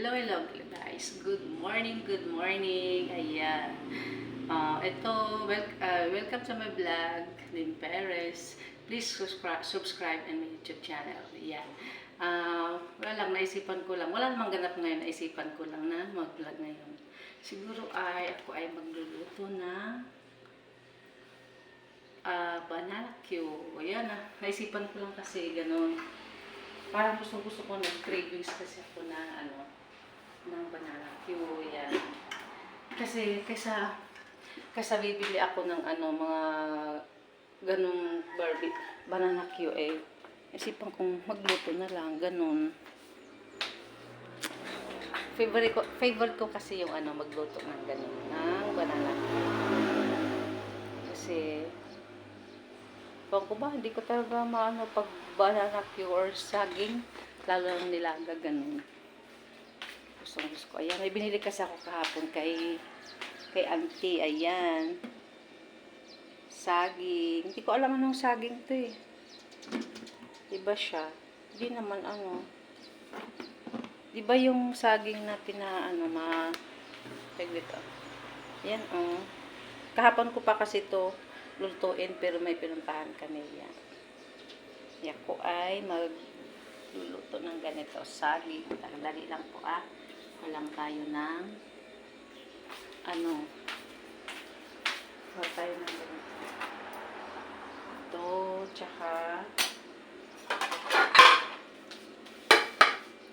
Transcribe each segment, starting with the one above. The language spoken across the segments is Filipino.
Hello guys. Good morning, good morning. Ayan. Welcome to my vlog, Lynn Perez. Please subscribe in my YouTube channel. Ayan. Wala namang ganap ngayon, naisipan ko lang na mag-vlog ngayon. Siguro ako ay magluluto na banana Q. Ayan naisipan ko lang kasi ganun. Parang gusto ko ng cravings kasi ako na ng banana Q. Yan. Kasi kaysa bibili ako ng mga ganung banana Q isipan kong magluto na lang ganun. Favorite ko kasi yung magluto ng ganun ng banana Q. Kasi ko ba, hindi ko talaga maano pag banana Q or saging, lalo ng nilaga ganun. Gusto ko. Ayan, may binili kasi ako kahapon kay auntie. Ayan. Saging. Hindi ko alam anong saging to eh. Diba siya? Hindi naman Diba yung saging na dito. Ayan Kahapon ko pa kasi to lutuin pero may pinuntahan kami yan. Ako ay magluluto ng ganito. Saging. Dali lang po Walang tayo ng wala tayo ng ganito. Ito, tsaka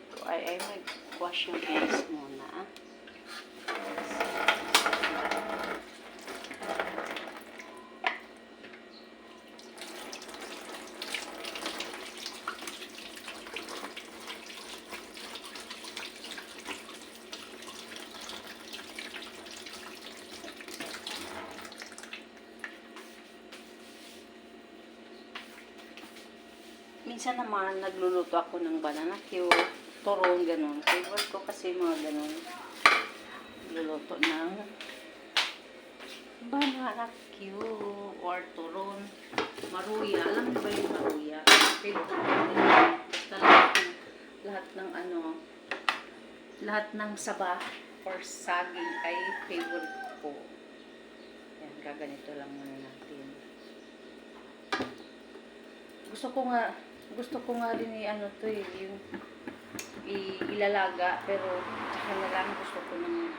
ito ay mag-wash yung hands muna. Minsan naman, nagluluto ako ng banana Q, turon, ganun. Favorite ko kasi mga ganun. Nagluluto ng banana Q or turon. Maruya. Alam mo ba yung maruya? Favorite ko din. Basta lahat ng saba or saging ay favorite ko. Yan, gaganito lang muna natin. Gusto ko nga rin yung ilalaga, pero tsaka na lang gusto ko ng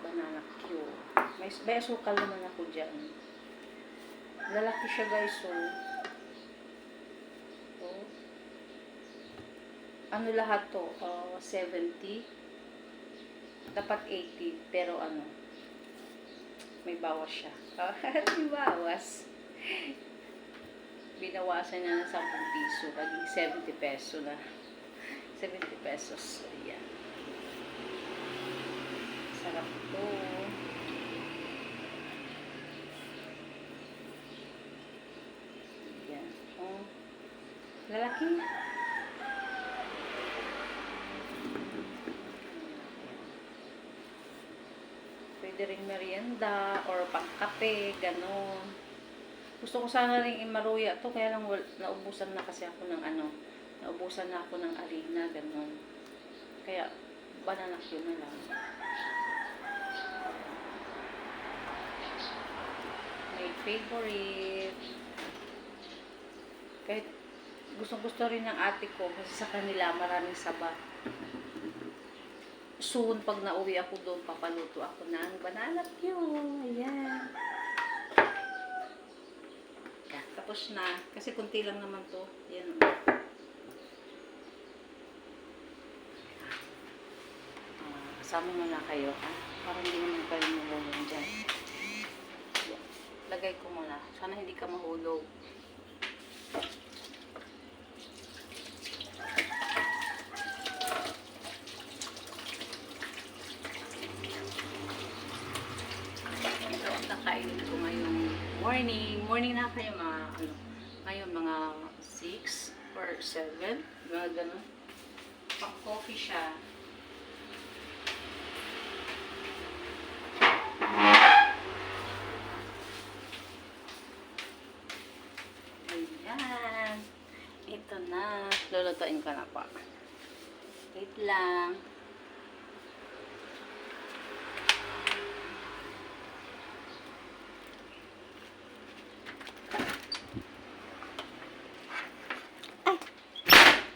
banana Q. May asukal naman ako dyan. Lalaki siya guys, so lahat to, 70. Dapat 80, pero may bawas siya. May bawas. Binawasan niya ng 10 piso, naging 70 peso na. 70 pesos. Ayan. Sarap ito. Ayan. Lalaki. Pwede rin merienda or pangkape, ganon. Gusto ko sana rin imaruya to, kaya lang naubusan na kasi ako ng naubusan na ako ng arena, ganun. Kaya, banana Q na lang. My favorite. Kahit gusto rin ng ate ko, kasi sa kanila maraming saba. Soon, pag nauwi ako doon, papaluto ako ng banana Q. Ayan. Tapos na. Kasi kunti lang naman to. Yan. Kasama mo na kayo, Parang hindi naman kayo mahulog dyan. Yan. Lagay ko muna. Sana hindi ka mahulog. Ito ang nakainin ko ngayong morning na kayo ngayon mga 6 or 7, mga ganun. Pang coffee siya. Ayan. Ito na. Lulutuin ko na po. Wait lang.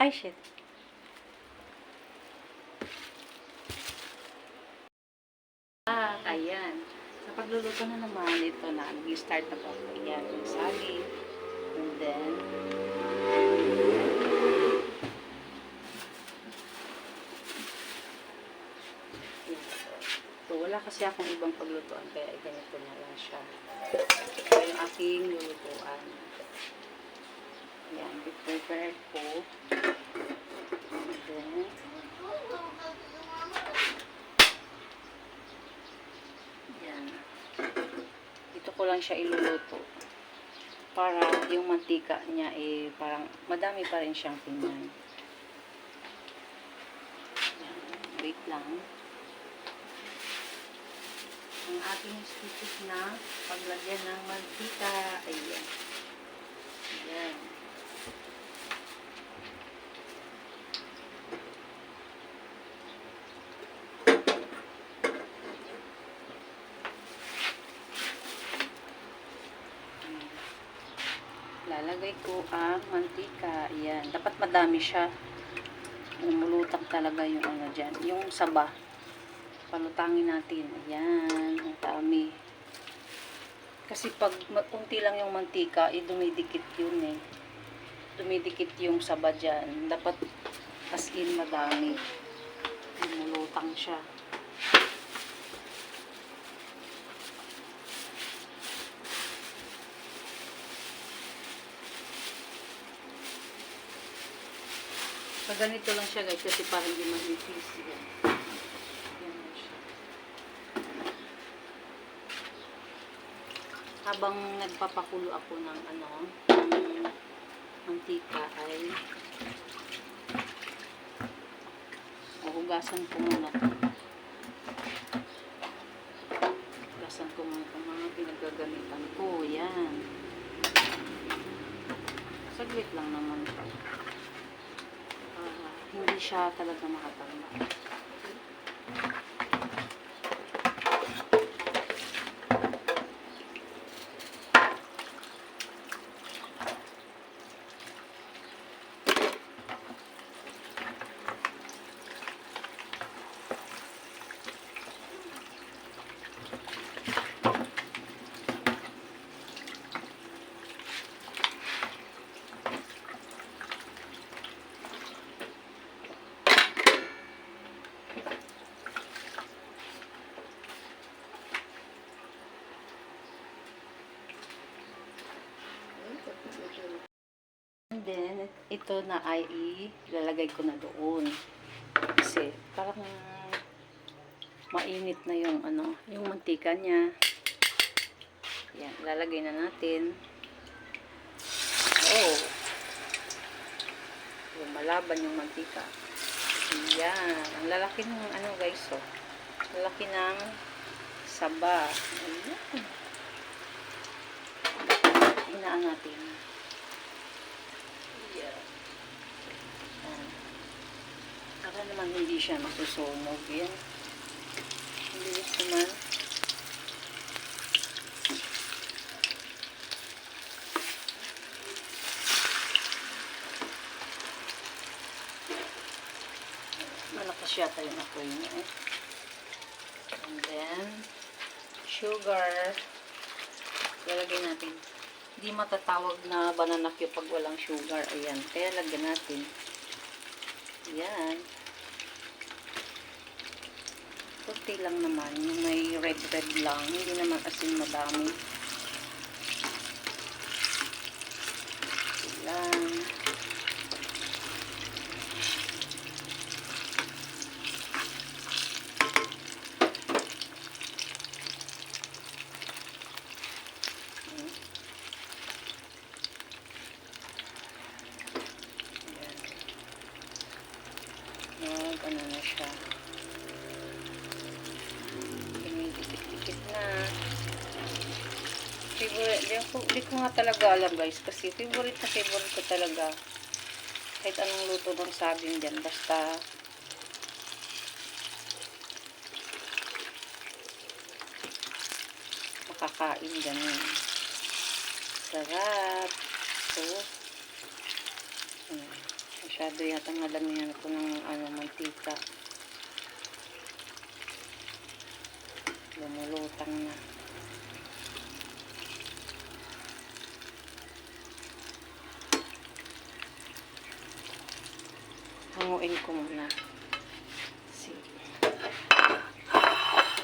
Ay, shit. Ayan. Sa pagluluto na naman, ito na. Nag-start na po ako. Ayan, yung saging. And then, ayan. So, wala kasi akong ibang paglutuan, kaya ganito na lang siya. Ito yung aking lulutuan. Ayan, prepare ko. And then, ayan. Ito ko lang siya iluluto. Para yung mantika niya parang madami pa rin siyang tingnan. Ayan, wait lang. Ang ating stick na paglagyan ng mantika. Ayan. Ayan. Lalagay ko ang mantika. Ayan. Dapat madami siya. Lumulutang talaga yung ano dyan. Yung saba. Palutangin natin. Ayan. Ang dami. Kasi pag kunti lang yung mantika, dumidikit yun eh. Dumidikit yung saba dyan. Dapat as in madami. Lumulutang siya. Pag ganito lang siya guys, kasi parang hindi mag-fizz yan. Yan lang siya. Habang nagpapakulo ako ng ng mantika ay hugasan ko muna ito. Hugasan ko muna itong mga pinagagamitan ko. Yan. Saglit lang naman ito. Hindi siya talaga makatama. And then, ito na ay ilalagay ko na doon. Kasi, parang mainit na yung yung mantika niya. Yan, ilalagay na natin. Oh! Lumalaban yung mantika. Yan. Ang lalaki ng guys, oh. Lalaki ng saba. Ayan. Inaan natin. Para naman hindi siya masusunog. Yan. Ang bilis naman. Malakas yata yung apoy niya eh. And then, sugar. Lalagay natin. Hindi matatawag na banana cue pag walang sugar. Ayan. Kaya lagyan natin. Ayan. Kunti lang naman. Yung may red lang. Hindi naman asin madami. Lang. Ano na siya. Dikit-dikit na. Favorite. Di ko nga talaga alam guys. Kasi favorite ko talaga. Kahit anong luto ng saging dyan. Basta makakain ganun. Sarap. So, Masyado yata nalamihan ako ng mantika. Lumulutang na. Hanguin ko muna. See.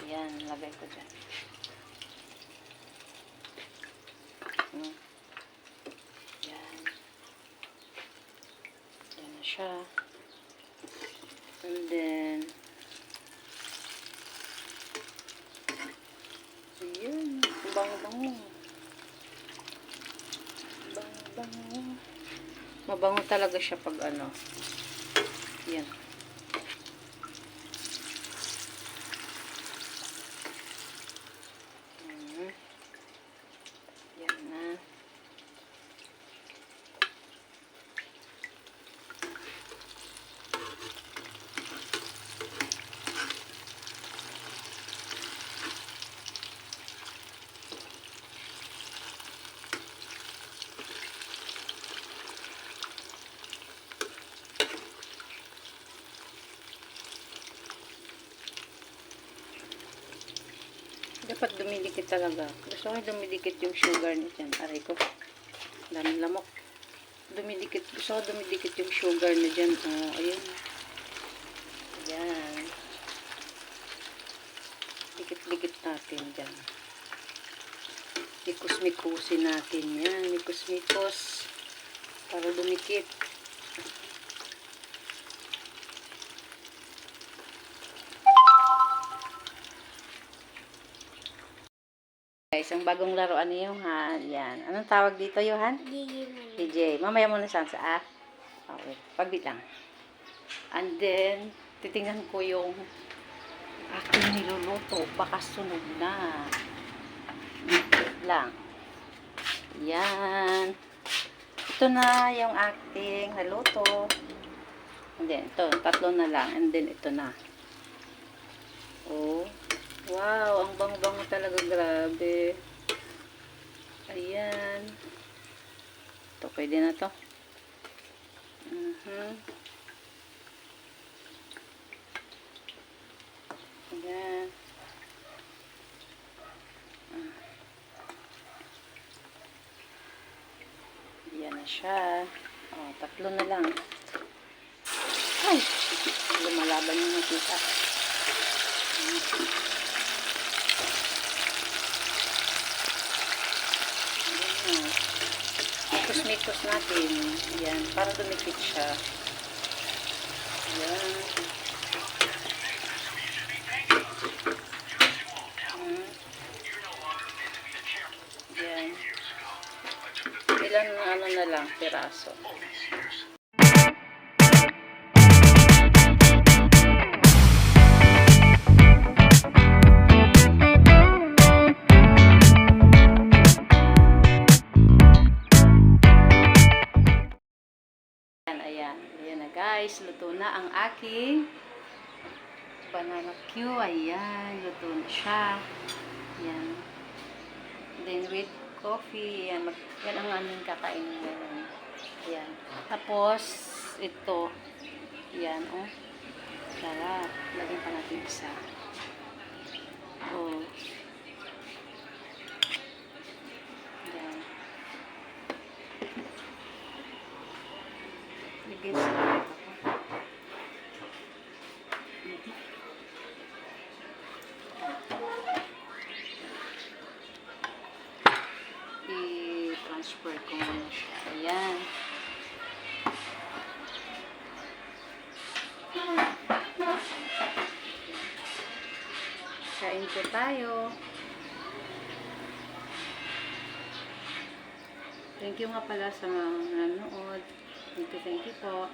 Yan, lagay ko dyan. Yan. Yan na siya. And then, ayan. Bango-bango. Bango-bango. Mabango talaga siya pag yan. Yan na. Dapat dumidikit talaga. Gusto ko dumidikit yung sugar niya dyan. Aray ko. Daming lamok. Dumidikit. Gusto ko dumidikit yung sugar niya dyan. Oh, ayun. Ayan. Dikit-dikit natin dyan. Mikos-mikosin natin yan. Mikos-mikos. Para dumikit. Guys, ang bagong laruan niyo, ha? Yan. Anong tawag dito, Johan? DJ. Mamaya muna sa okay. Pagbit lang. And then, titingnan ko yung aking niluluto. Baka sunog na. Wait lang. Yan. Ito na yung aking naluto. And then, ito. 3 na lang. And then, ito na. Oh. Wow, ang bango-bango talaga, grabe. Ayan. Ito, pwede na to. Ayan. Ayan na siya. Oh, 3 na lang. Ay! Lumalaban yung nakita. Mikos-mikos natin. Ayan, para dumikit siya. Ayan. Ayan. Ilan na lang, piraso. Ayan na guys, luto na ang aking banana Q. Ayan, luto na siya. Ayan. Then with coffee, ayan, yan ang aming kakainin ngayon. Ayan. Tapos, ito. Ayan, oh. Sarap. Lagyan pa natin isa. Oh. Ayan. Lagyan sa i-transfer ko muna siya. Ayan. Kain po tayo. Thank you nga pala sa mga nanonood. Thank you po.